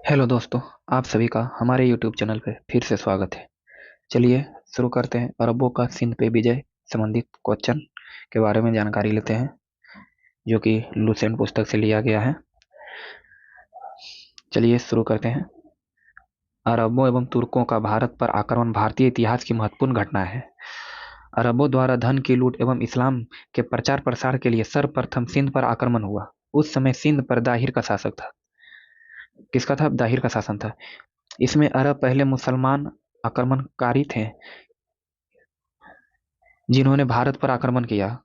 Hello दोस्तों। आप सभी का हमारे YouTube चैनल पे फिर से स्वागत है। चलिए शुरू करते हैं। अरबों का सिंध पे विजय संबंधित क्वेश्चन के बारे में जानकारी लेते हैं, जो कि लुसेंट पुस्तक से लिया गया है। चलिए शुरू करते हैं। अरबों एवं तुर्कों का भारत पर आक्रमण भारतीय इतिहास की महत्वपूर्ण घटना है। अरबों द्वारा धन की लूट एवं इस्लाम के प्रचार प्रसार के लिए सर्वप्रथम सिंध पर आक्रमण हुआ। उस समय सिंध पर दाहिर का शासक था। किसका था? दाहिर का शासन था। इसमें अरब पहले मुसलमान आक्रमणकारी थे जिन्होंने भारत पर आक्रमण किया।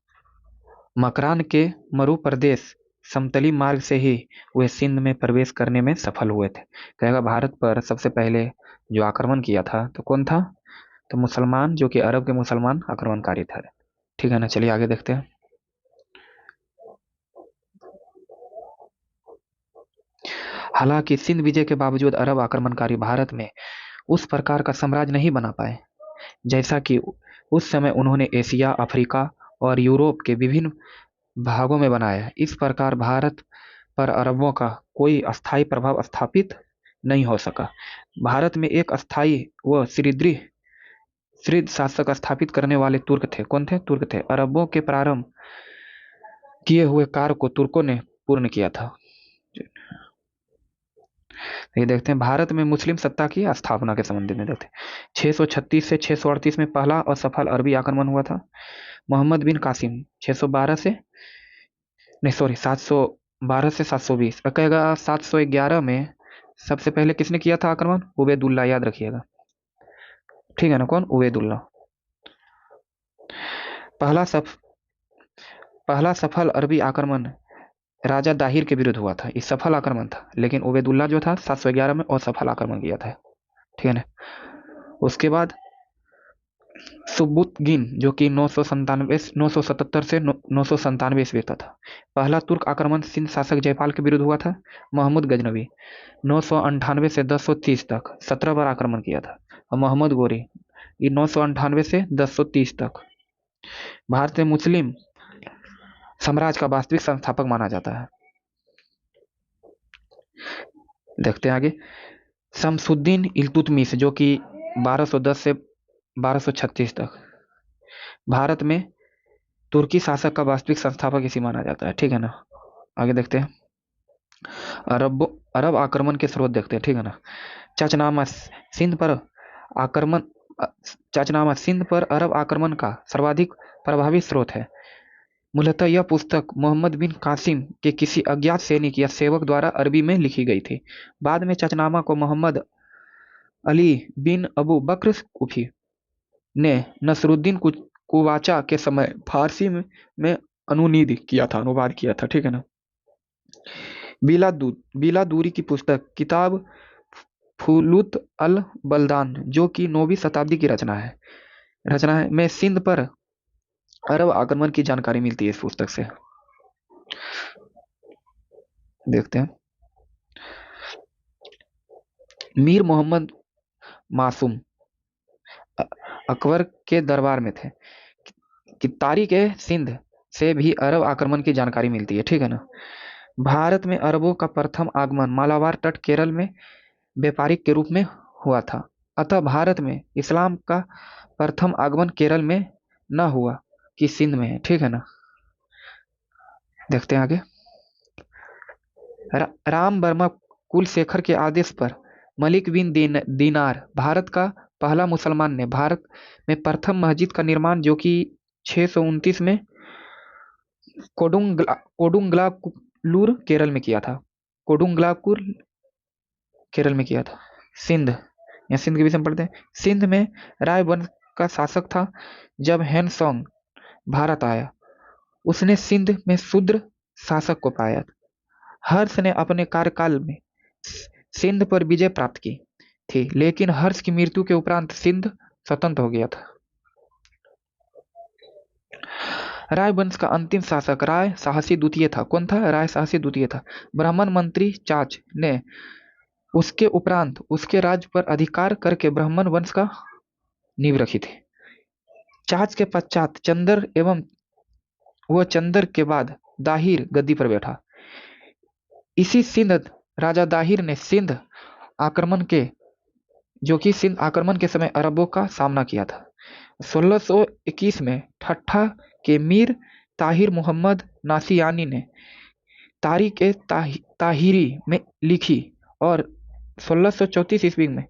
मकरान के मरु प्रदेश समतली मार्ग से ही वे सिंध में प्रवेश करने में सफल हुए थे। कहेगा भारत पर सबसे पहले जो आक्रमण किया था तो कौन था? तो मुसलमान, जो कि अरब के मुसलमान आक्रमणकारी थे। ठीक है ना, चलिए आगे देखते हैं। हालांकि सिंध विजय के बावजूद अरब आक्रमणकारी भारत में उस प्रकार का साम्राज्य नहीं बना पाए जैसा कि उस समय उन्होंने एशिया, अफ्रीका और यूरोप के विभिन्न भागों में बनाया। इस प्रकार भारत पर अरबों का कोई अस्थायी प्रभाव स्थापित नहीं हो सका। भारत में एक अस्थायी व सुदृढ़ शासक स्थापित करने वाले तुर्क थे। कौन थे? तुर्क थे। अरबों के प्रारंभ किए हुए कार्य को तुर्कों ने पूर्ण किया था। ये देखते हैं भारत में मुस्लिम सत्ता की स्थापना के संबंध में देखते हैं। 636 से 638 में पहला और सफल अरबी आक्रमण हुआ था। मोहम्मद बिन कासिम 612 से, नहीं सॉरी, 712 से 720, कहेगा 711 में सबसे पहले किसने किया था आक्रमण? उबैदुल्ला, याद रखिएगा। ठीक है ना, कौन? उबैदुल्ला। पहला सफ पहला सफल अरबी आक्रमण राजा दाहिर के विरुद्ध हुआ था। ये सफल आक्रमण था, लेकिन उबैदुल्ला जो था 711 में और सफल आक्रमण किया था। ठीक है ना। उसके बाद सुबुतगिन, जो कि 977 से 997 ईस्वी का था। पहला तुर्क आक्रमण सिंध शासक जयपाल के विरुद्ध हुआ था। महमूद गजनवी 998 से 1030 तक 17 बार आक्रमण किया था। और मोहम्मद गोरी ये 998 से 1030 तक भारत में मुस्लिम साम्राज्य का वास्तविक संस्थापक माना जाता है। देखते हैं आगे। शमसुद्दीन इल्तुतमिश, जो कि 1210 से 1236 तक भारत में तुर्की शासक का वास्तविक संस्थापक इसी माना जाता है। ठीक है ना, आगे देखते हैं। अरब अरब आक्रमण के स्रोत देखते हैं। ठीक है ना। चाचनामा सिंध पर आक्रमण चाचनामा सिंध पर अरब आक्रमण का सर्वाधिक प्रभावी स्रोत है। मूलतः यह पुस्तक मोहम्मद बिन कासिम के किसी अज्ञात सैनिक या सेवक द्वारा अरबी में लिखी गई थी। बाद में चाचनामा को मोहम्मद अली बिन अबू बकर कुफी ने नसरुद्दीन कुवाचा के समय फारसी में अनुवाद किया था। ठीक है ना। बिला दूरी की पुस्तक किताब फुलुत अल बलदान, जो कि 9वीं शताब्दी की रचना है में सिंध पर अरब आक्रमण की जानकारी मिलती है इस पुस्तक से। देखते हैं। मीर मोहम्मद मासूम अकबर के दरबार में थे कि तारीख ए सिंध से भी अरब आक्रमण की जानकारी मिलती है। ठीक है ना। भारत में अरबों का प्रथम आगमन मालाबार तट केरल में व्यापारिक के रूप में हुआ था। अतः भारत में इस्लाम का प्रथम आगमन केरल में न हुआ कि सिंध में है। ठीक है ना। देखते हैं आगे। राम वर्मा कुलशेखर के आदेश पर मलिक बिन दीनार भारत का पहला मुसलमान ने भारत में प्रथम मस्जिद का निर्माण, जो कि 629 में कोडुंगलाकुर केरल में किया था। कोडुंगलाकुर केरल में किया था। सिंध, या सिंध के विषय में पढ़ते हैं। सिंध में राय वंश का शासक था। जब हैनसोंग भारत आया, उसने सिंध में शूद्र शासक को पाया। हर्ष ने अपने कार्यकाल में सिंध पर विजय प्राप्त की थी, लेकिन हर्ष की मृत्यु के उपरांत सिंध स्वतंत्र हो गया था। राय वंश का अंतिम शासक राय साहसी द्वितीय था। कौन था? राय साहसी द्वितीय था। ब्राह्मण मंत्री चाच ने उसके उपरांत उसके राज्य पर अधिकार करके ब्राह्मण वंश का नींव रखी थी। चाच के पश्चात चंदर एवं वह चंदर के बाद दाहिर गद्दी पर बैठा। इसी सिंध राजा दाहिर ने आक्रमण के सिंध आक्रमण के समय अरबों का सामना किया था। 1621 में ठट्ठा के मीर ताहिर मोहम्मद नासियानी ने तारीख ए ताहिरी में लिखी और 1634 ईस्वी में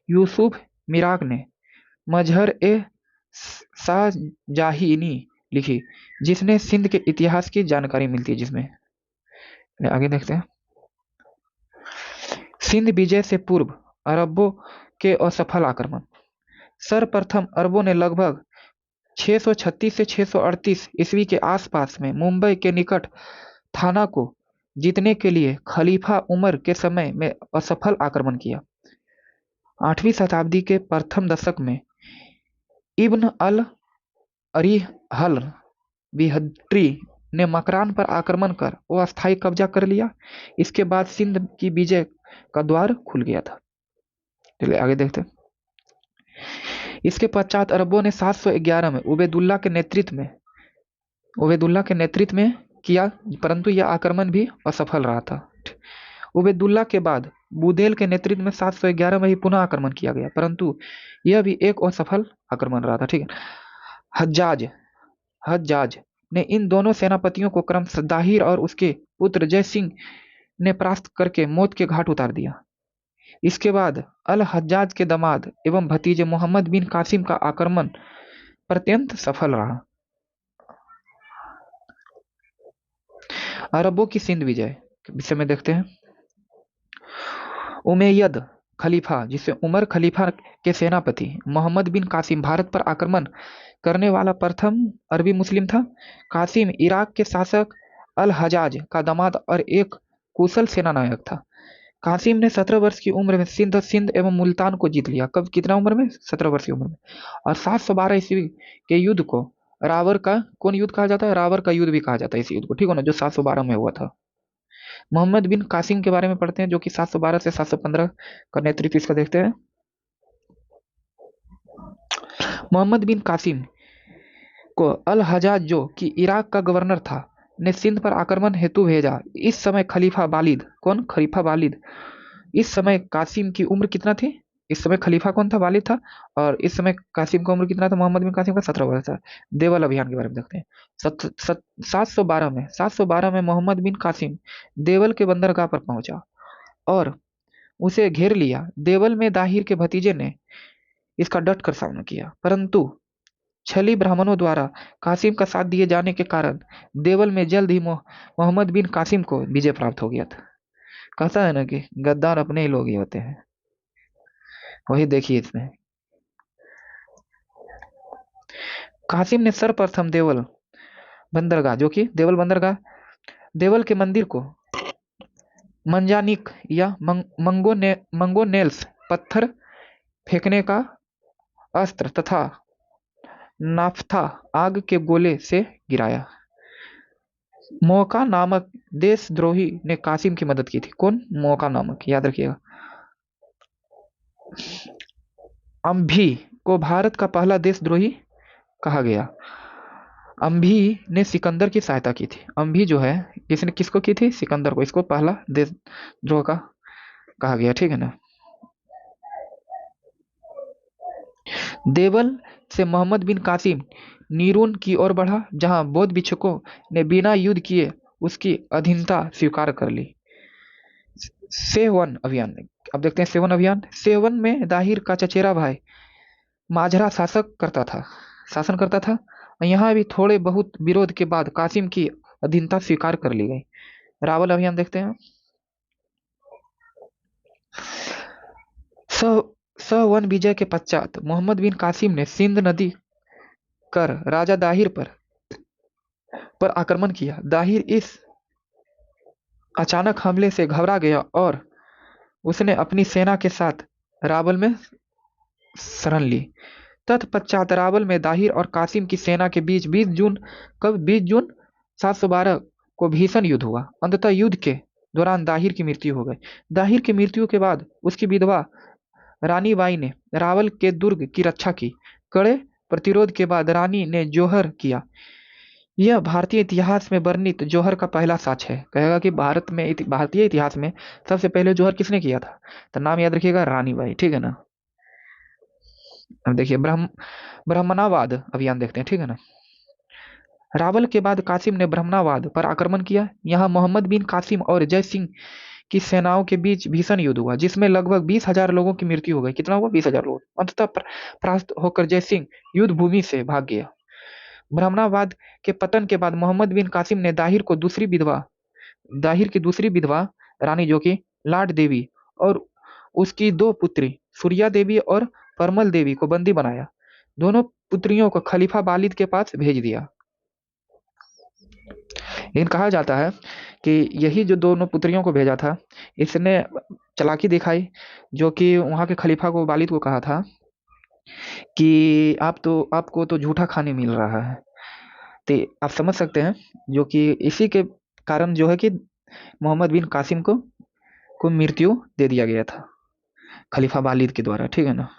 यूसुफ मिराक ने मजहर ए शाहजहानी लिखी, जिसने सिंध के इतिहास की जानकारी मिलती है। जिसमें आगे देखते हैं। सिंध विजय से पूर्व अरबों के असफल आक्रमण। सर्वप्रथम अरबों ने लगभग 636 से 638 ईस्वी के आसपास में मुंबई के निकट थाना को जीतने के लिए खलीफा उमर के समय में असफल आक्रमण किया। 8वीं शताब्दी के प्रथम दशक में इब्न अल अरीहल बिहट्री ने मकरान पर आक्रमण कर अस्थायी कब्जा कर लिया। इसके बाद सिंध की विजय का द्वार खुल गया था। चलिए आगे देखते हैं। इसके पश्चात अरबों ने 711 में उबैदुल्ला के नेतृत्व में किया, परंतु यह आक्रमण भी असफल रहा था। उबैदुल्ला के बाद बुदेल के नेतृत्व में 711 में ही पुनः आक्रमण किया गया, परंतु यह भी एक असफल आक्रमण रहा था। ठीक है। हज्जाज ने इन दोनों सेनापतियों को क्रमशः दाहिर और उसके पुत्र जय सिंह ने परास्त करके मौत के घाट उतार दिया। इसके बाद अल हज्जाज के दामाद एवं भतीजे मोहम्मद बिन कासिम का आक्रमण अत्यंत सफल रहा। अरबों की सिंध विजय विषय में देखते हैं। उमैयद खलीफा, जिसे उमर खलीफा के सेनापति मोहम्मद बिन कासिम भारत पर आक्रमण करने वाला प्रथम अरबी मुस्लिम था। कासिम इराक के शासक अल हजाज का दामाद और एक कुशल सेनानायक था। कासिम ने 17 वर्ष की उम्र में सिंध एवं मुल्तान को जीत लिया। कब, कितना उम्र में? 17 वर्ष की उम्र में। और 712 ईस्वी के युद्ध को रावर का कौन युद्ध कहा जाता है? रावर का युद्ध भी कहा जाता है इस युद्ध को, ठीक है ना, जो 712 में हुआ था। मोहम्मद बिन कासिम के बारे में पढ़ते हैं, जो कि 712 से 715 का नेतृत्व इसका देखते हैं। मोहम्मद बिन कासिम को अल हजाज, जो कि इराक का गवर्नर था, ने सिंध पर आक्रमण हेतु भेजा। इस समय खलीफा वालिद, कौन? खलीफा वालिद। इस समय कासिम की उम्र कितना थी? इस समय खलीफा कौन था? वालिद था। और इस समय कासिम का उम्र कितना था? मोहम्मद बिन कासिम का 17 वर्ष था। देवल अभियान के बारे में देखते हैं। 712 में मोहम्मद बिन कासिम देवल के बंदरगाह पर पहुंचा और उसे घेर लिया। देवल में दाहिर के भतीजे ने इसका डट कर सामना किया, परंतु छली ब्राह्मणों द्वारा कासिम का साथ दिए जाने के कारण देवल में जल्द ही मोहम्मद बिन कासिम को विजय प्राप्त हो गया था। कहता है ना कि गद्दार अपने ही लोग ही होते हैं, वही देखिए इसमें। कासिम ने सर्वप्रथम देवल बंदरगाह, जो कि देवल के मंदिर को मंजानिक या मंगोनेल्स पत्थर फेंकने का अस्त्र तथा नाफ्था आग के गोले से गिराया। मौका नामक देशद्रोही ने कासिम की मदद की थी। कौन? मौका नामक, याद रखिएगा। अम्भी को भारत का पहला देशद्रोही कहा गया। अम्भी ने सिकंदर की सहायता की थी। अम्भी जो है, इसने किसको की थी? सिकंदर को। इसको पहला देशद्रोह का कहा गया, ठीक है ना। देवल से मोहम्मद बिन कासिम नीरून की ओर बढ़ा, जहां बौद्ध भिक्षुकों ने बिना युद्ध किए उसकी अधीनता स्वीकार कर ली। सेवन अभियान, अब देखते हैं सेवन अभियान। सेवन में दाहिर का चचेरा भाई माजरा शासन करता था। यहाँ भी थोड़े बहुत विरोध के बाद कासिम की अधीनता स्वीकार कर ली गई। रावल अभियान देखते हैं। सवन विजय के पश्चात मोहम्मद बिन कासिम ने सिंध नदी कर राजा दाहिर पर आक्रमण किया। दाहिर इस अचानक हमले से घबरा गया और उसने अपनी सेना के साथ रावल में शरण ली। तत्पश्चात रावल में दाहिर और कासिम की सेना के बीच 20 जून 712 को भीषण युद्ध हुआ। अंततः युद्ध के दौरान दाहिर की मृत्यु हो गई। दाहिर की मृत्यु के बाद उसकी विधवा रानी बाई ने रावल के दुर्ग की रक्षा की। कड़े प्रतिरोध के बाद रानी ने जोहर किया यह भारतीय इतिहास में वर्णित जौहर का पहला साक्ष्य है। कहेगा कि भारतीय इतिहास में सबसे पहले जौहर किसने किया था? तो नाम याद रखिएगा, रानीबाई। ठीक है ना। अब देखिए ब्राह्मणवाद अभियान देखते हैं। ठीक है ना। रावल के बाद कासिम ने ब्राह्मणवाद पर आक्रमण किया। यहाँ मोहम्मद बिन कासिम और जय सिंह की सेनाओं के बीच भीषण युद्ध हुआ, जिसमें लगभग 20,000 लोगों की मृत्यु हो गई। कितना हुआ? 20,000 लोग। अंततः परास्त होकर जय सिंह युद्ध भूमि से भाग गया। ब्राह्मणवाद के पतन के बाद मोहम्मद बिन कासिम ने दाहिर की दूसरी विधवा रानी, जो कि लाड देवी, और उसकी दो पुत्री सूर्या देवी और परमल देवी को बंदी बनाया। दोनों पुत्रियों को खलीफा वालिद के पास भेज दिया। लेकिन कहा जाता है कि यही जो दोनों पुत्रियों को भेजा था, इसने चालाकी दिखाई, जो कि वहां के खलीफा को, वालिद को कहा था कि आपको तो झूठा खाने मिल रहा है। तो आप समझ सकते हैं, जो कि इसी के कारण जो है कि मोहम्मद बिन कासिम को मृत्यु दे दिया गया था खलीफा वालिद के द्वारा। ठीक है ना।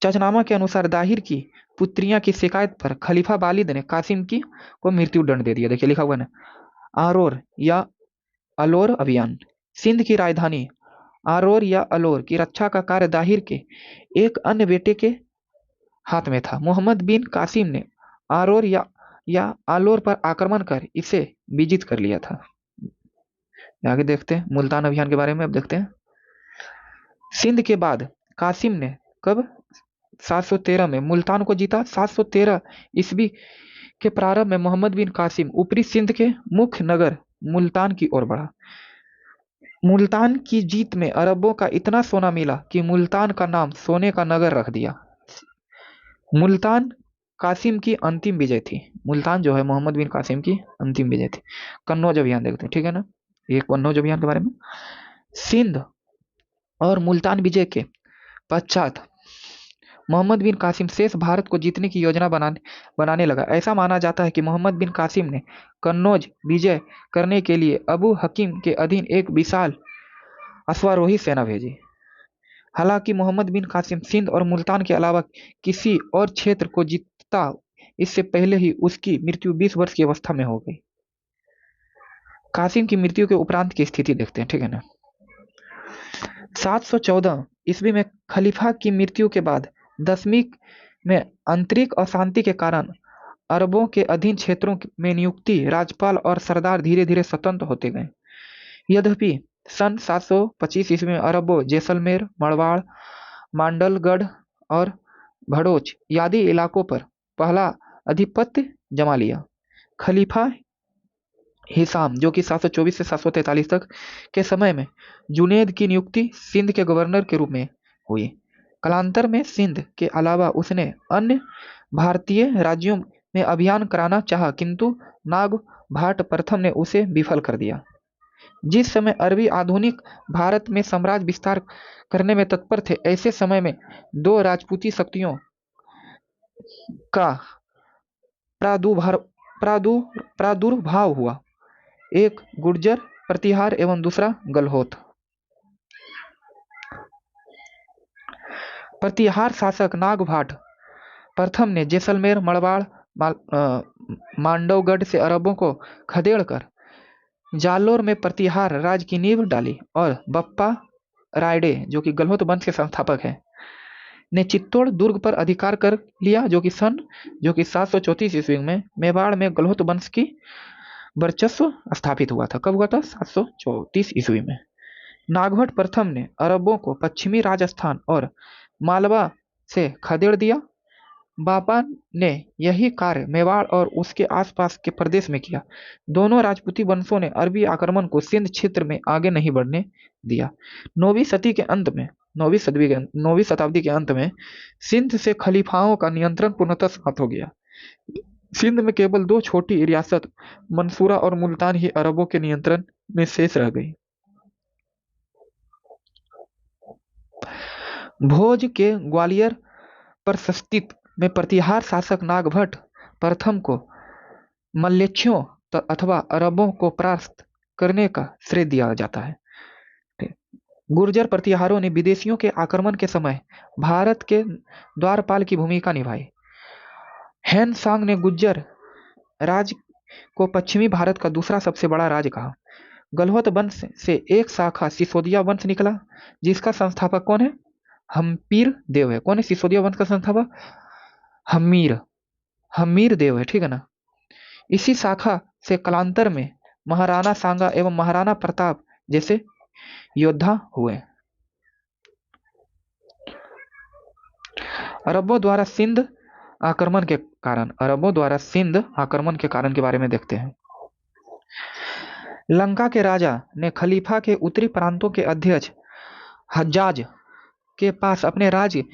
चचनामा के अनुसार दाहिर की पुत्रियां की शिकायत पर खलीफा वालिद ने कासिम की को मृत्यु दंड दे दिया। देखिए लिखा हुआ है ना, आरोर या अलोर अभियान। सिंध की राजधानी आरोर या अलोर की रक्षा का कार्य दाहिर के एक अन्य बेटे के हाथ में था। मोहम्मद बिन कासिम ने आरोर या आलोर पर आक्रमण कर इसे विजित कर लिया था। आगे देखते हैं मुल्तान अभियान के बारे में। अब देखते हैं सिंध के बाद कासिम ने कब 713 में मुल्तान को जीता। 713 ईस्वी के प्रारंभ में मोहम्मद बिन कासिम ऊपरी सिंध के मुख्य नगर मुल्तान की ओर बढ़ा। मुल्तान की जीत में अरबों का इतना सोना मिला कि मुल्तान का नाम सोने का नगर रख दिया। मुल्तान कासिम की अंतिम विजय थी। मुल्तान जो है मोहम्मद बिन कासिम की अंतिम विजय थी। कन्नौज अभियान देखते हैं। ठीक है ना। ये कन्नौज अभियान के बारे में। सिंध और मुल्तान विजय के पश्चात मोहम्मद बिन कासिम शेष भारत को जीतने की योजना बनाने लगा। ऐसा माना जाता है कि मोहम्मद बिन कासिम ने कन्नौज विजय करने के लिए अबू हकीम के अधीन एक विशाल अश्वारोही सेना भेजी। हालांकि मोहम्मद बिन कासिम सिंध और मुल्तान के अलावा किसी और क्षेत्र को जीतता इससे पहले ही उसकी मृत्यु 20 वर्ष की अवस्था में हो गई। कासिम की मृत्यु के उपरांत की स्थिति देखते हैं। ठीक है ना। 714 ईस्वी में खलीफा की मृत्यु के बाद 10वीं में आंतरिक अशांति के कारण अरबों के अधीन क्षेत्रों में नियुक्ति राज्यपाल और सरदार धीरे धीरे स्वतंत्र होते गए। यद्यपि सन 725 ईस्वी में अरबों जैसलमेर, मड़वाड़, मांडलगढ़ और भड़ोच आदि इलाकों पर पहला आधिपत्य जमा लिया। खलीफा हिसाम, जो कि 724 से 743 तक के समय में जुनैद की नियुक्ति सिंध के गवर्नर के रूप में हुई। कालांतर में सिंध के अलावा उसने अन्य भारतीय राज्यों में अभियान कराना चाहा, किंतु नाग भाट प्रथम ने उसे विफल कर दिया। जिस समय अरबी आधुनिक भारत में साम्राज्य विस्तार करने में तत्पर थे, ऐसे समय में दो राजपूती शक्तियों का प्रादुर्भाव हुआ, एक गुर्जर प्रतिहार एवं दूसरा गलहोत। प्रतिहार शासक नागभाट प्रथम ने जैसलमेर, मड़वाड़, मांडवगढ़ से अरबों को खदेड़कर जालोर में प्रतिहार राज की नींव डाली और बप्पा रायडे, जो कि गलहोत वंश के संस्थापक हैं, ने चित्तौड़ दुर्ग पर अधिकार कर लिया, जो कि 734 ईस्वी में मेवाड़ में गलहोत वंश की वर्चस्व स्थापित हुआ था। कब हुआ था? 734 ईस्वी में। नागभट्ट प्रथम ने अरबों को पश्चिमी राजस्थान और मालवा से खदेड़ दिया। बाबा ने यही कार्य मेवाड़ और उसके आसपास के प्रदेश में किया। दोनों राजपूती वंशों ने अरबी आक्रमण को सिंध क्षेत्र में आगे नहीं बढ़ने दिया। 9वीं शताब्दी के अंत में सिंध से खलीफाओं का नियंत्रण पूर्णतः समाप्त हो गया। सिंध में केवल दो छोटी रियासत मंसूरा और मुल्तान ही अरबों के नियंत्रण में शेष रह गई। भोज के ग्वालियर प्रशस्ति में प्रतिहार शासक नागभट्ट प्रथम को मल्लेच्छों अथवा अरबों को परास्त करने का श्रेय दिया जाता है। गुर्जर प्रतिहारों ने विदेशियों के आक्रमण के समय भारत के द्वारपाल की भूमिका निभाई। हैन सांग ने गुज्जर राज को पश्चिमी भारत का दूसरा सबसे बड़ा राज्य कहा। गलहवत वंश से एक शाखा सिसोदिया वंश निकला, जिसका संस्थापक कौन है? हम्पीर देव है। कौन है सिसोदिया वंश का संस्थापक? हम्मीर हम्मीर देव है, ठीक है ना। इसी शाखा से कालांतर में महाराणा सांगा एवं महाराणा प्रताप जैसे योद्धा हुए। अरबों द्वारा सिंध आक्रमण के कारण के बारे में देखते हैं। लंका के राजा ने खलीफा के उत्तरी प्रांतों के अध्यक्ष हज्जाज के पास अपने राज्य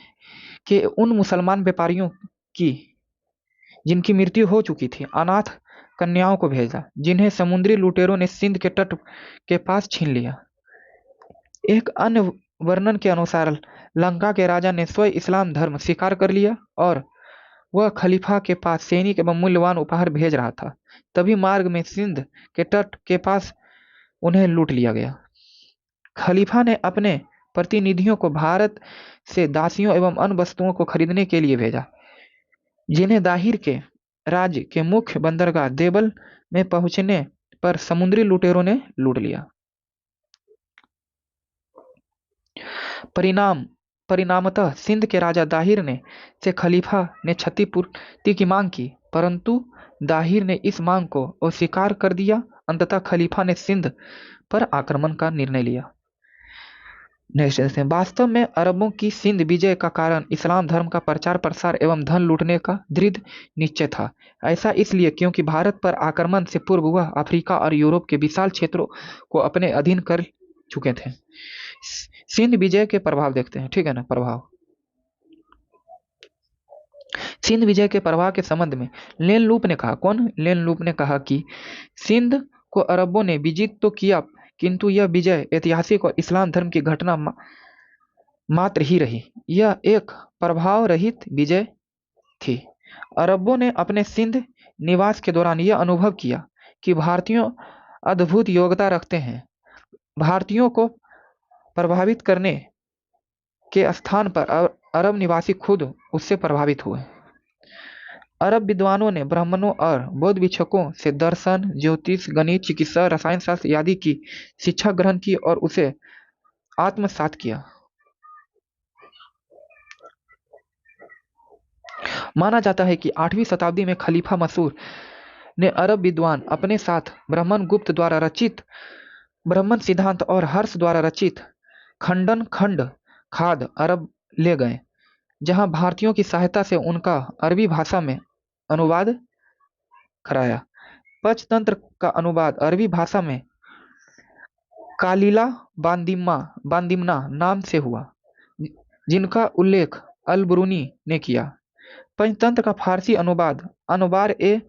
के उन मुसलमान व्यापारियों की जिनकी मृत्यु हो चुकी थी अनाथ कन्याओं को भेजा, जिन्हें समुद्री लुटेरों ने सिंध के तट के पास छीन लिया। एक अन्य वर्णन के अनुसार लंका के राजा ने स्वयं इस्लाम धर्म स्वीकार कर लिया और वह खलीफा के पास सैनिक एवं मूल्यवान उपहार भेज रहा था। तभी मार्ग में सिंध के तट के पास उन्हें लूट लिया गया। खलीफा ने अपने प्रतिनिधियों को भारत से दासियों एवं अन्य वस्तुओं को खरीदने के लिए भेजा, जिन्हें दाहिर के राज्य के मुख्य बंदरगाह देवल में पहुंचने पर समुद्री लुटेरों ने लूट लिया। परिणामतः सिंध के राजा दाहिर ने से खलीफा ने क्षतिपूर्ति की मांग की, परंतु दाहिर ने इस मांग को अस्वीकार कर दिया। अंततः खलीफा ने सिंध पर आक्रमण का निर्णय लिया। नेक्स्ट, वास्तव में अरबों की सिंध विजय का कारण इस्लाम धर्म का प्रचार प्रसार एवं धन लूटने का दृढ़ निश्चय था। ऐसा इसलिए क्योंकि भारत पर आक्रमण से पूर्व वह अफ्रीका और यूरोप के विशाल क्षेत्रों को अपने अधीन कर चुके थे। सिंध विजय के प्रभाव देखते हैं, ठीक है ना। प्रभाव सिंध विजय के प्रभाव के संबंध में लेनलूप ने कहा, कौन? लेनलूप ने कहा कि सिंध को अरबों ने विजित तो किया, किंतु यह विजय ऐतिहासिक और इस्लाम धर्म की घटना मात्र ही रही। यह एक प्रभाव रहित विजय थी। अरबों ने अपने सिंध निवास के दौरान यह अनुभव किया कि भारतीयों अद्भुत योग्यता रखते हैं। भारतीयों को प्रभावित करने के स्थान पर अरब निवासी खुद उससे प्रभावित हुए। अरब विद्वानों ने ब्राह्मणों और बौद्ध भिक्षुकों से दर्शन, ज्योतिष, गणित, चिकित्सा, रसायन शास्त्र आदि की शिक्षा ग्रहण की और उसे आत्मसात किया। माना जाता है कि 8वीं शताब्दी में खलीफा मसूर ने अरब विद्वान अपने साथ ब्राह्मण गुप्त द्वारा रचित ब्राह्मण सिद्धांत और हर्ष द्वारा रचित खंडन खंड खाद अरब ले गए, जहां भारतीयों की सहायता से उनका अरबी भाषा में अनुवाद कराया। पंचतंत्र का अनुवाद अरबी भाषा में कालीला बांदिमना नाम से हुआ, जिनका उल्लेख अल-बरूनी ने किया। पंचतंत्र का फारसी अनुवाद अनवार ए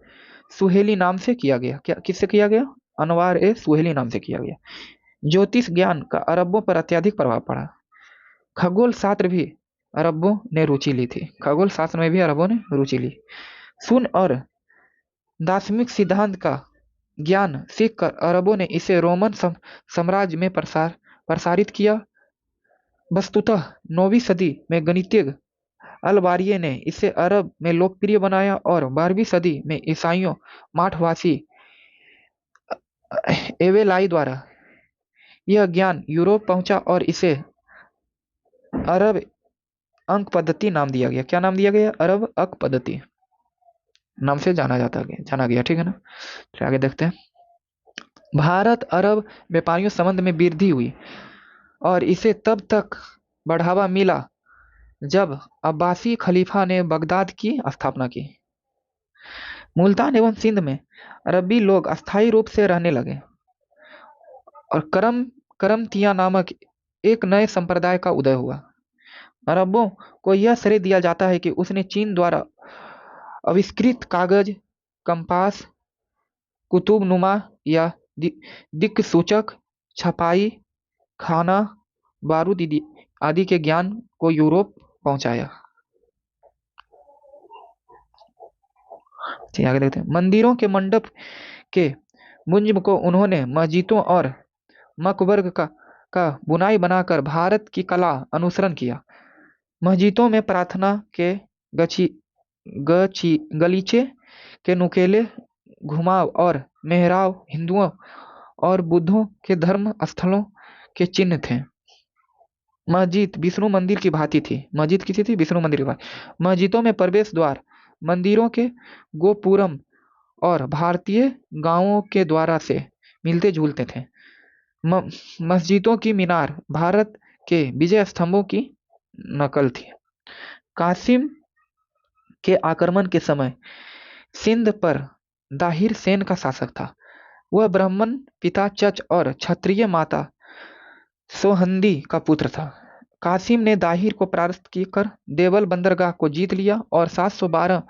सुहेली नाम से किया गया। किससे किया गया? अनवार ए सुहेली नाम से किया गया। ज्योतिष ज्ञान का अरबों पर अत्यधिक प्रभाव पड़ा। खगोल शास्त्र भी अरबों ने रुचि ली थी। खगोल शास्त्र में भी अरबों ने रुचि ली। शून्य और दार्शनिक सिद्धांत का ज्ञान सीखकर अरबों ने इसे रोमन साम्राज्य में प्रसारित किया। वस्तुतः 9वीं सदी में गणितज्ञ अल-बारिये ने इसे अरब में लोकप्रिय बनाया और 12वीं सदी में ईसाइयों माठवासी एवेलाई द्वारा यह ज्ञान यूरोप पहुंचा और इसे अरब अंक पद्धति नाम दिया गया। क्या नाम दिया गया? अरब अंक पद्धति नाम से जाना गया, ठीक है ना। तो आगे देखते हैं। भारत अरब व्यापारियों संबंध में वृद्धि हुई और इसे तब तक बढ़ावा मिला जब अब्बासी खलीफा ने बगदाद की स्थापना की। मुल्तान एवं सिंध में अरबी लोग अस्थायी रूप से रहने लगे और करमतिया नामक एक नए संप्रदाय का उदय हुआ। अरबों को यह श्रेय दिया जाता है कि उसने चीन द्वारा आविष्कृत कागज, कंपास, कुतुबनुमा या दिक्सूचक, छपाई, खाना, बारूद आदि के ज्ञान को यूरोप पहुंचाया। आगे देखते हैं। मंदिरों के मंडप के मुंज को उन्होंने मस्जिदों और मकबरग का बुनाई बनाकर भारत की कला अनुसरण किया। मस्जिदों में प्रार्थना के गलीचे के नुकेले घुमाव और मेहराब हिंदुओं और बुद्धों के धर्म स्थलों के चिन्ह थे। मस्जिद विष्णु मंदिर की भांति थी। मस्जिद किसी थी? विष्णु मंदिर की भांति। मस्जिदों में प्रवेश द्वार मंदिरों के गोपुरम और भारतीय गांवों के द्वारा से मिलते जुलते थे। मस्जिदों की मीनार भारत के विजय स्तंभों की नकल थी। कासिम के आक्रमण के समय सिंध पर दाहिर सेन का शासक था। वह ब्राह्मण पिता चच और क्षत्रिय माता सोहंदी का पुत्र था। कासिम ने दाहिर को परास्त कर देवल बंदरगाह को जीत लिया और 712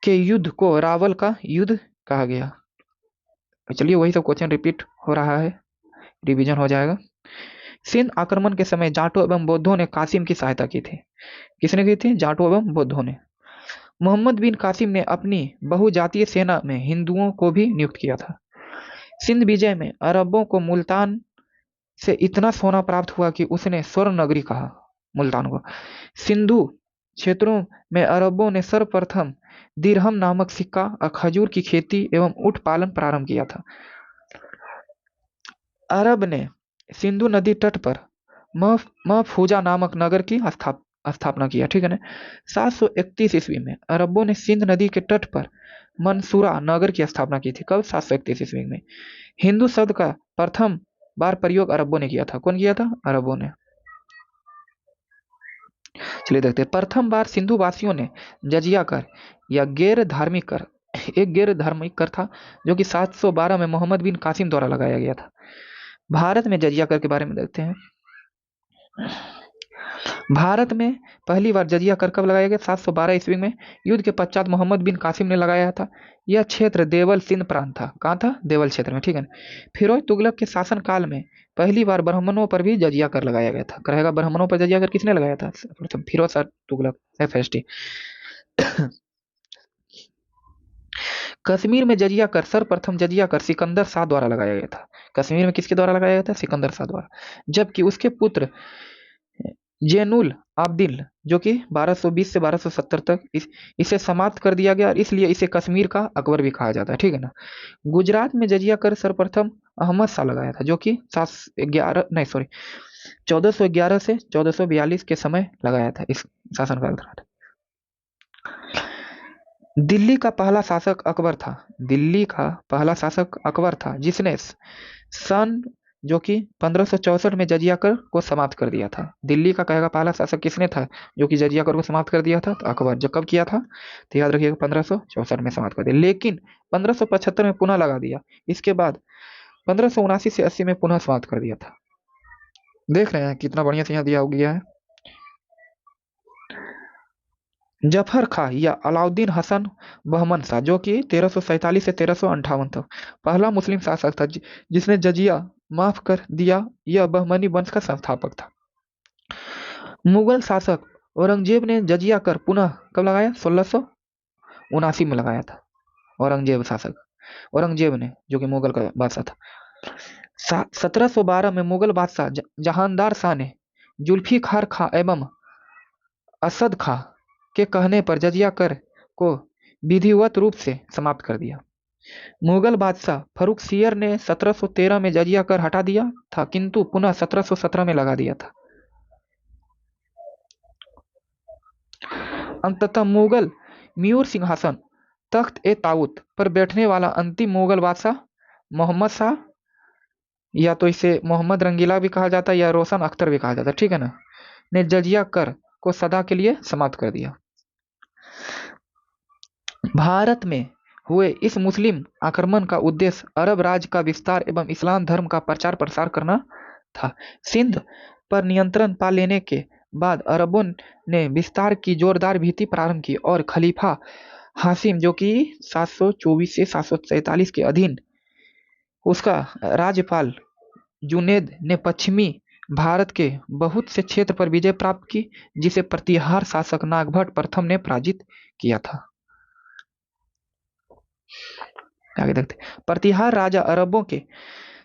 के युद्ध को रावल का युद्ध कहा गया। चलिए वही सब क्वेश्चन रिपीट हो रहा है, रिवीजन हो जाएगा। सिंध आक्रमण के समय जाटों एवं बौद्धों ने कासिम की सहायता की थी। किसने की थी? जाटों एवं बौद्धों ने। मोहम्मद बिन कासिम ने अपनी बहुजातीय सेना में हिंदुओं को भी नियुक्त किया था। सिंध विजय में अरबों को मुल्तान से इतना सोना प्राप्त हुआ कि उसने स्वर्ण नगरी कहा मुल्तान को। सिंधु क्षेत्रों में अरबों ने सर्वप्रथम दिरहम नामक सिक्का और खजूर की खेती एवं ऊंट पालन प्रारंभ किया था। अरब ने सिंधु नदी तट पर महफूजा नामक नगर की स्थापना किया। ठीक है ना। 731 ईस्वी में अरबों ने सिंध नदी के तट पर मंसूरा नगर की स्थापना की थी। कब? 731 ईस्वी में। हिंदू शब्द का प्रथम बार प्रयोग अरबों ने किया था। कौन किया था? अरबों ने। चलिए देखते हैं। प्रथम बार सिंधु वासियों ने जजिया कर या गैर धार्मिक कर, एक गैर धार्मिक कर था जो कि 712 में मोहम्मद बिन कासिम द्वारा लगाया गया था। भारत में जजिया कर के बारे में देखते हैं। भारत में पहली बार जजिया कर कब लगाया गया? 712 ईस्वी में। युद्ध के पश्चात मोहम्मद बिन कासिम ने लगाया था। यह क्षेत्र देवल सिंध प्रांत था। कहाँ था? देवल क्षेत्र में। ठीक है ना। फिरोज तुगलक के शासन काल में पहली बार ब्राह्मणों पर भी जजिया कर लगाया गया था। कहेगा ब्राह्मणों पर जजिया कर किसने लगाया था? फिरोज शाह तुगलक, FST। कश्मीर में जजिया कर सर्वप्रथम जजिया कर सिकंदर शाह द्वारा लगाया गया था। कश्मीर में किसके द्वारा लगाया गया था? सिकंदर शाह द्वारा। जबकि उसके पुत्र जैनुल आब्दीन जो कि 1220 से 1270 तक इसे समाप्त कर दिया गया और इसलिए इसे कश्मीर का अकबर भी कहा जाता है। ठीक है ना। गुजरात में जजिया कर सर्वप्रथम अहमद शाह लगाया था जो कि 1411 से 1442 के समय लगाया था इस शासनकाल दौरान। दिल्ली का पहला शासक अकबर था। दिल्ली का पहला शासक अकबर था जिसने सन जो कि 1564 में जजिया कर को समाप्त कर दिया था। दिल्ली का कहेगा पहला शासक किसने था जो कि जजिया कर को समाप्त कर दिया था? तो अकबर। जो कब किया था? तो याद रखिएगा 1564 में समाप्त कर दिया, लेकिन 1575 में पुनः लगा दिया। इसके बाद 1579 से 80 में पुनः समाप्त कर दिया था। देख रहे हैं कितना बढ़िया से यहाँ दिया गया है। जफर खां या अलाउद्दीन हसन बहमन शाह जो कि 1347 से 1358 तक पहला मुस्लिम शासक था जिसने जजिया माफ कर दिया। यह बहमनी वंश का संस्थापक था। मुगल शासक औरंगजेब ने जजिया कर पुनः कब लगाया? 1679 में लगाया था। औरंगजेब शासक, औरंगजेब ने, जो कि मुगल का बादशाह था। 1712 में मुगल बादशाह जहानदार शाह ने जुल्फिकार खां एवं असद खां के कहने पर जजिया कर को विधिवत रूप से समाप्त कर दिया। मुगल बादशाह फर्रुखसियर ने 1713 में जजिया कर हटा दिया था किंतु पुनः 1717 में लगा दिया था। अंततः मुगल मयूर सिंहासन तख्त-ए-ताऊत पर बैठने वाला अंतिम मुगल बादशाह मोहम्मद शाह, या तो इसे मोहम्मद रंगीला भी कहा जाता है या रोशन अख्तर भी कहा जाता है। ठीक है ना। ने जजिया कर को सदा के लिए समाप्त कर दिया। भारत में हुए इस मुस्लिम आक्रमण का उद्देश्य अरब राज्य का विस्तार एवं इस्लाम धर्म का प्रचार प्रसार करना था। सिंध पर नियंत्रण पा लेने के बाद अरबों ने विस्तार की जोरदार भीति प्रारंभ की और खलीफा हासिम जो कि 724 से 743 के अधीन उसका राज्यपाल जुनैद ने पश्चिमी भारत के बहुत से क्षेत्र पर विजय प्राप्त की जिसे प्रतिहार शासक नागभट्ट प्रथम ने पराजित किया था। आगे देखते। प्रतिहार राजा अरबों के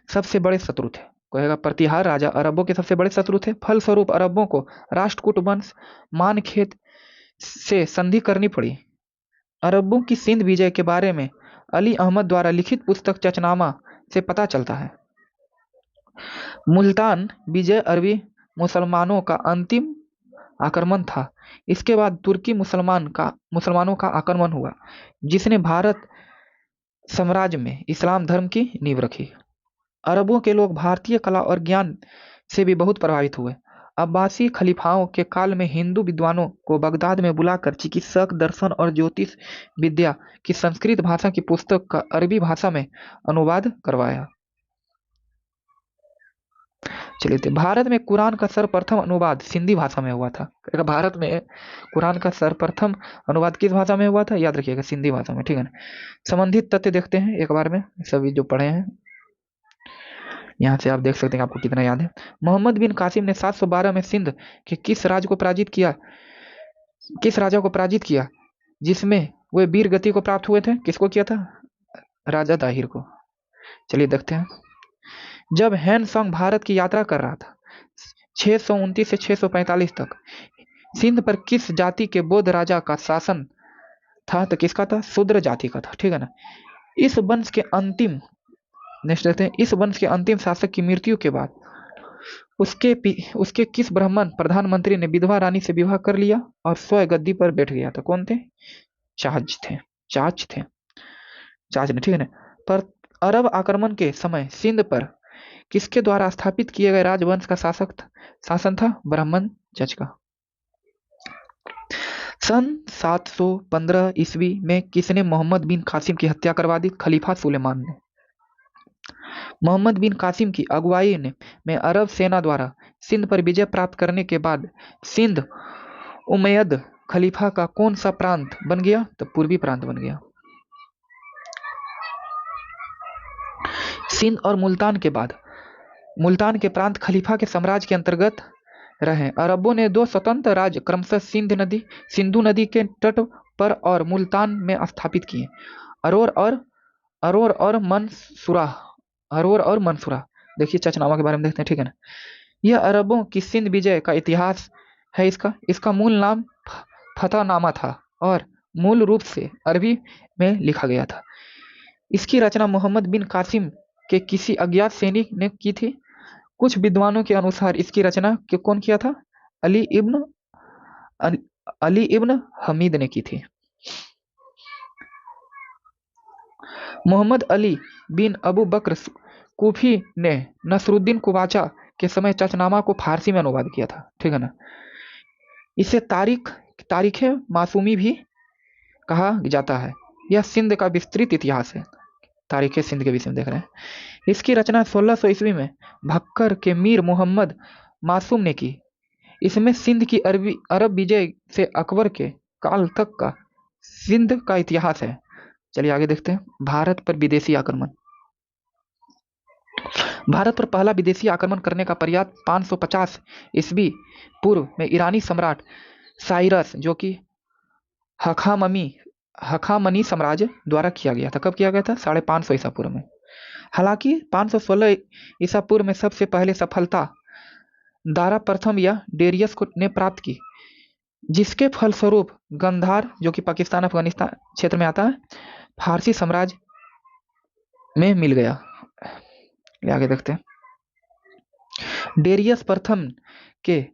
सबसे बड़े शत्रु थे। कहेगा प्रतिहार राजा अरबों के सबसे बड़े शत्रु थे। फलस्वरूप अरबों को राष्ट्रकूट वंश मानखेत से संधि करनी पड़ी। अरबों की सिंध विजय के बारे में अली अहमद द्वारा लिखित पुस्तक चचनामा से पता चलता है। मुल्तान विजय अरबी मुसलमानों का अंतिम आक्रमण था। इसके बाद तुर्की मुसलमानों का आक्रमण हुआ, जिसने भारत साम्राज्य में इस्लाम धर्म की नींव रखी। अरबों के लोग भारतीय कला और ज्ञान से भी बहुत प्रभावित हुए। अब्बासी खलीफाओं के काल में हिंदू विद्वानों को बगदाद में बुलाकर चिकित्सक, दर्शन और ज्योतिष विद्या की संस्कृत भाषा की पुस्तक का अरबी भाषा में अनुवाद करवाया। चलिए, तो भारत में कुरान का सर्वप्रथम अनुवाद सिंधी भाषा में हुआ था। भारत में कुरान का सर्वप्रथम अनुवाद किस भाषा में हुआ था? याद रखिएगा, सिंधी भाषा में, ठीक है ना। संबंधित तथ्य देखते हैं एक बार में, सभी जो पढ़े हैं यहाँ से आप देख सकते हैं आपको कितना याद है। मोहम्मद बिन कासिम ने 712 में सिंध के किस राजा को पराजित किया जिसमें वे वीर गति को प्राप्त हुए थे? किसको किया था? राजा दाहिर को। चलिए देखते हैं। जब हैन सांग भारत की यात्रा कर रहा था 629 से 645 तक, सिंध पर किस जाति के बौद्ध राजा का शासन था? तो किसका था? शूद्र जाति का था, ठीक है ना। इस वंश के अंतिम नेक्स्ट देखते हैं। इस वंश के अंतिम शासक की मृत्यु के बाद उसके किस ब्राह्मण प्रधानमंत्री ने विधवा रानी से विवाह कर लिया और स्वयं गद्दी पर बैठ गया था? कौन थे? चाच थे। चाच ने, ठीक है ना। पर अरब आक्रमण के समय सिंध पर किसके द्वारा स्थापित किए गए राजवंश का शासन था? ब्राह्मण जज का। सन 715 ईस्वी में किसने मोहम्मद बिन कासिम की हत्या करवा दी? खलीफा सुलेमान ने। मोहम्मद बिन कासिम की अगुवाई में अरब सेना द्वारा सिंध पर विजय प्राप्त करने के बाद सिंध उमैयद खलीफा का कौन सा प्रांत बन गया? तो पूर्वी प्रांत बन गया। सिंध और मुल्तान के बाद मुल्तान के प्रांत खलीफा के साम्राज्य के अंतर्गत रहे। अरबों ने दो स्वतंत्र राज्य क्रमशः सिंधु नदी के तट पर और मुल्तान में स्थापित किए, अरोर और मंसूरा। देखिए चचनामा के बारे में देखते हैं, ठीक है ना। यह अरबों की सिंध विजय का इतिहास है। इसका मूल नाम फतहनामा था और मूल रूप से अरबी में लिखा गया था। इसकी रचना मोहम्मद बिन कासिम के किसी अज्ञात सैनिक ने की थी। कुछ विद्वानों के अनुसार इसकी रचना कौन किया था? अली इब्न हमीद ने की थी। मोहम्मद अली बिन अबू बकर कूफी ने नसरुद्दीन कुबाचा के समय चचनामा को फारसी में अनुवाद किया था, ठीक है ना। इसे तारीख मासूमी भी कहा जाता है। यह सिंध का विस्तृत इतिहास है। तारीख सिंध के विषय में देख रहे हैं। इसकी रचना 1600 ईस्वी में भक्कर के मीर मोहम्मद मासूम ने की। इसमें सिंध की अरब विजय से अकबर के काल तक का सिंध का इतिहास है। चलिए आगे देखते हैं। भारत पर विदेशी आक्रमण। भारत पर पहला विदेशी आक्रमण करने का प्रयास 550 ईस्वी पूर्व में ईरानी सम्राट साइरस, जो कि हखामनी साम्राज्य द्वारा किया गया था। कब किया गया था? 550 ईसा पूर्व में। हालांकि 516 ईसा पूर्व में सबसे पहले सफलता दारा प्रथम या डेरियस ने प्राप्त की, जिसके फलस्वरूप गंधार, जो कि पाकिस्तान अफगानिस्तान क्षेत्र में आता है, फारसी साम्राज्य में मिल गया। आगे देखते हैं। डेरियस प्रथम के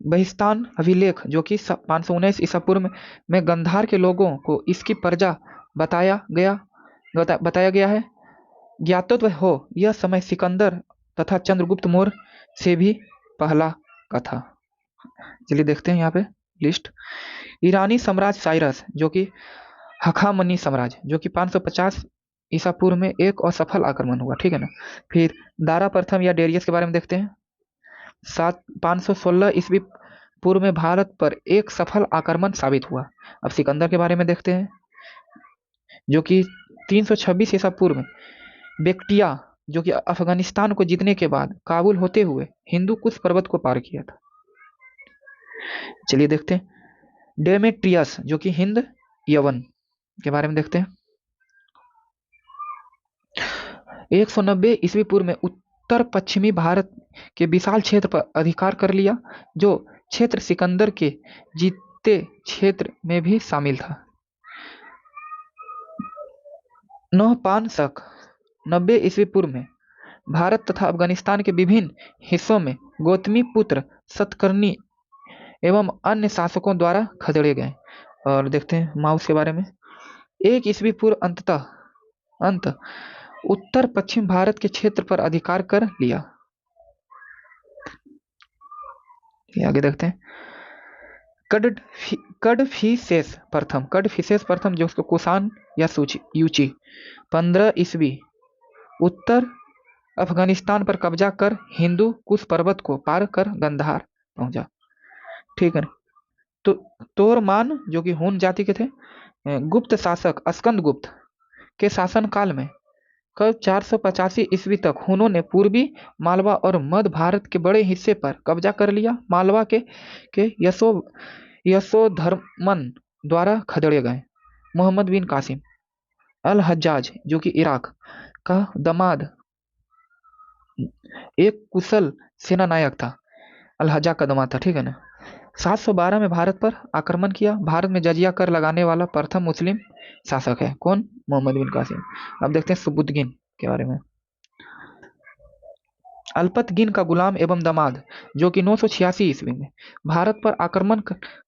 बहिस्तान अभिलेख, जो कि 519 ईसा पूर्व में गंधार के लोगों को इसकी प्रजा बताया गया है। ज्ञातव्य हो यह समय सिकंदर तथा चंद्रगुप्त मौर्य से भी पहला का था। चलिए देखते हैं यहाँ पे लिस्ट। ईरानी साम्राज्य साइरस, जो कि हखामनी साम्राज्य, जो कि 550 ईसा पूर्व में एक और सफल आक्रमण हुआ, ठीक है ना। फिर दारा प्रथम या डेरियस के बारे में देखते हैं। 516 ईस्वी पूर्व में भारत पर एक सफल आक्रमण साबित हुआ। अब सिकंदर के बारे में देखते हैं, जो कि 326 ईसा पूर्व में बेक्टिया, जो कि अफगानिस्तान को जीतने के बाद काबुल होते हुए हिंदू कुश पर्वत को पार किया था। चलिए देखते हैं। डेमेट्रियस, जो कि हिंद यवन के बारे में देखते हैं। 190 ईस्वी पूर्व में उत्तर पश्चिमी भारत के विशाल क्षेत्र पर अधिकार कर लिया, जो क्षेत्र सिकंदर के खाते क्षेत्र में भी शामिल था। नौपान शक 90 ईस्वी पूर्व में भारत तथा अफगानिस्तान के विभिन्न हिस्सों में गौतमी पुत्र सतकर्णी एवं अन्य शासकों द्वारा खदेड़े गए। और देखते हैं माउस के बारे में। 1 ईस्वी पूर्व अंत उत्तर पश्चिम भारत के क्षेत्र पर अधिकार कर लिया। आगे देखते हैं। कडफिसेस प्रथम जो उसको कुषाण या यूची 15 ईस्वी उत्तर अफगानिस्तान पर कब्जा कर हिंदू कुश पर्वत को पार कर गंधार पहुंचा। ठीक है। तो तोरमान जो कि हुन जाति के थे, गुप्त शासक स्कंद गुप्त के शासन काल में कब 485 ईस्वी तक हुनों ने पूर्वी मालवा और मध्य भारत के बड़े हिस्से पर कब्जा कर लिया। मालवा के यशोधर्मन द्वारा खदेड़े गए। मोहम्मद बिन कासिम अल हज्जाज जो कि इराक का दामाद एक कुशल सेना नायक था, अल हज्जाज का दामाद था। ठीक है ना। 712 में भारत पर आक्रमण किया। भारत में जजिया कर लगाने वाला प्रथम मुस्लिम शासक है कौन? मोहम्मद बिन कासिम। अब देखते हैं सुबुद्दीन के बारे में। अल्पतगिन का गुलाम एवं दामाद जो कि 986 ईस्वी में भारत पर आक्रमण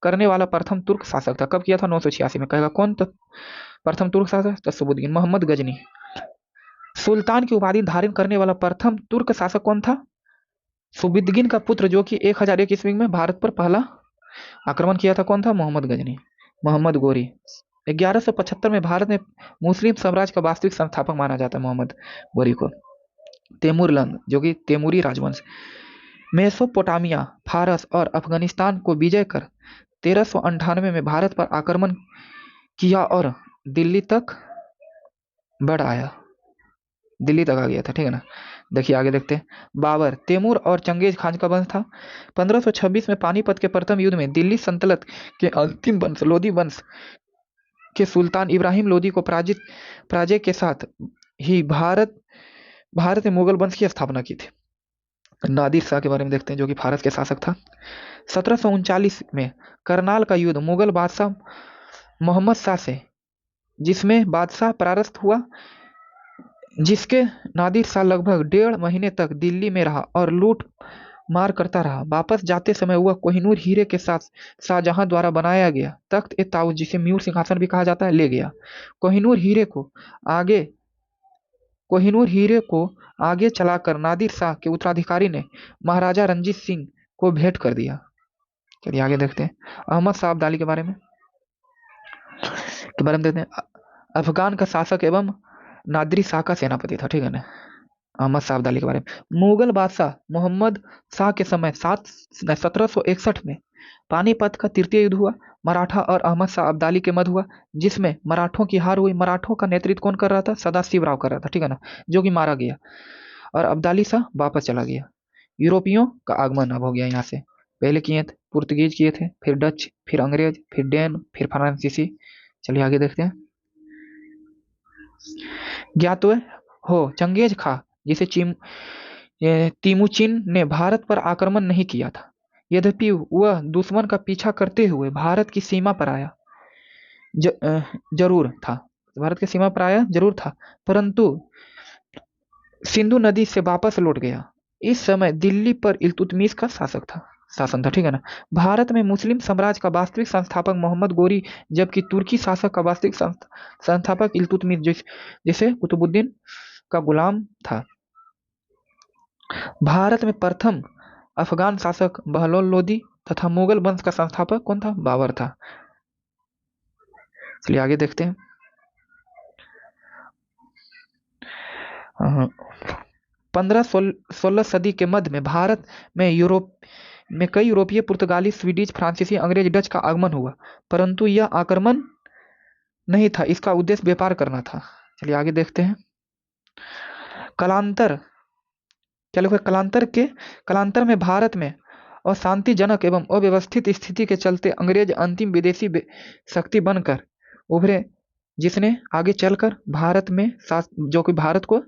करने वाला प्रथम तुर्क शासक था। कब किया था? 986 में। कहेगा कौन? तो प्रथम तुर्क शासक तो सुबुद्दीन। मोहम्मद गजनी सुल्तान की उपाधि धारण करने वाला प्रथम तुर्क शासक कौन था? सुबुद्दीन का पुत्र जो कि 1001 ईस्वी में भारत पर पहला आक्रमण किया था। कौन था? मोहम्मद गजनी। मोहम्मद गोरी 1175 में भारत में मुस्लिम साम्राज्य का वास्तविक संस्थापक माना जाता है मोहम्मद गोरी को। तैमूरलंग जो कि तैमूरी राजवंश मेसोपोटामिया, फारस और अफगानिस्तान को विजय कर 1398 में भारत पर आक्रमण किया और दिल्ली तक बढ़ आया। दिल्ली तक आ गया था। ठीक है ना। देखिए आगे देखते हैं। बाबर तैमूर और चंगेज खान का वंश था। 1526 में पानीपत के प्रथम युद्ध में दिल्ली सल्तनत के अंतिम वंश लोधी वंश के सुल्तान इब्राहिम लोदी को पराजय के साथ ही भारत में मुगल वंश की स्थापना की थी। नादिर शाह के बारे में देखते हैं जो कि फारस के शासक था। 1739 में करनाल का युद्ध मुगल बादशाह मोहम्मद शाह से, जिसमें बादशाह परास्त हुआ, जिसके नादिर शाह लगभग 1.5 महीने तक दिल्ली में रहा और लूट मार करता रहा। वापस जाते समय वह कोहिनूर हीरे के साथ शाहजहां द्वारा बनाया गया तख्त ए ताउस, जिसे म्यूर सिंहासन भी कहा जाता है, ले गया। कोहिनूर हीरे को आगे चलाकर नादिर शाह के उत्तराधिकारी ने महाराजा रंजीत सिंह को भेंट कर दिया। चलिए आगे देखते हैं। अहमद शाह अब्दाली के बारे में देखते हैं। अफगान का शासक एवं नादिर शाह का सेनापति था। ठीक है ना। अहमद शाह अब्दाली के बारे में। मुगल बादशाह मोहम्मद शाह के समय 1761 में पानीपत का तृतीय युद्ध हुआ। मराठा और अहमद शाह अब्दाली के मध्य हुआ, जिसमें मराठों की हार हुई। मराठों का नेतृत्व कौन कर रहा था? सदाशिव राव कर रहा था। ठीक है ना। जो कि मारा गया और अब्दाली शाह वापस चला गया। यूरोपियों का आगमन अब हो गया। यहाँ से पहले किए थे पुर्तगीज, किए थे फिर डच, फिर अंग्रेज, फिर डैन, फिर फ्रांसीसी। चलिए आगे देखते हैं। ज्ञात हो चंगेज खां जिसे तिमुचिन ने भारत पर आक्रमण नहीं किया था, यद्यपि वह दुश्मन का पीछा करते हुए भारत की सीमा पर आया जरूर था, परंतु सिंधु नदी से वापस लौट गया। इस समय दिल्ली पर इल्तुतमिश का शासन था। ठीक है ना। भारत में मुस्लिम साम्राज्य का वास्तविक संस्थापक मोहम्मद गोरी, जबकि तुर्की शासक का वास्तविक संस्थापक इल्तुतमिश जिसे कुतुबुद्दीन का गुलाम था। भारत में प्रथम अफगान शासक बहलोल लोदी तथा मुगल वंश का संस्थापक कौन था? बाबर था। चलिए आगे देखते हैं। 15-16 सदी के मध्य में भारत में कई यूरोपीय, पुर्तगाली, स्वीडिश, फ्रांसीसी, अंग्रेज, डच का आगमन हुआ, परंतु यह आक्रमण नहीं था, इसका उद्देश्य व्यापार करना था। चलिए आगे देखते हैं। कालांतर में भारत में अशांतिजनक एवं अव्यवस्थित स्थिति के चलते अंग्रेज अंतिम विदेशी शक्ति बनकर उभरे, जिसने आगे चलकर भारत को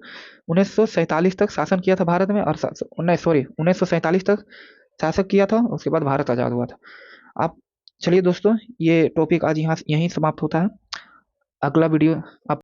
1947 तक शासन किया था भारत में, और 1947 तक शासक किया था। उसके बाद भारत आजाद हुआ था। आप चलिए दोस्तों, ये टॉपिक आज यहाँ यहीं समाप्त होता है। अगला वीडियो आप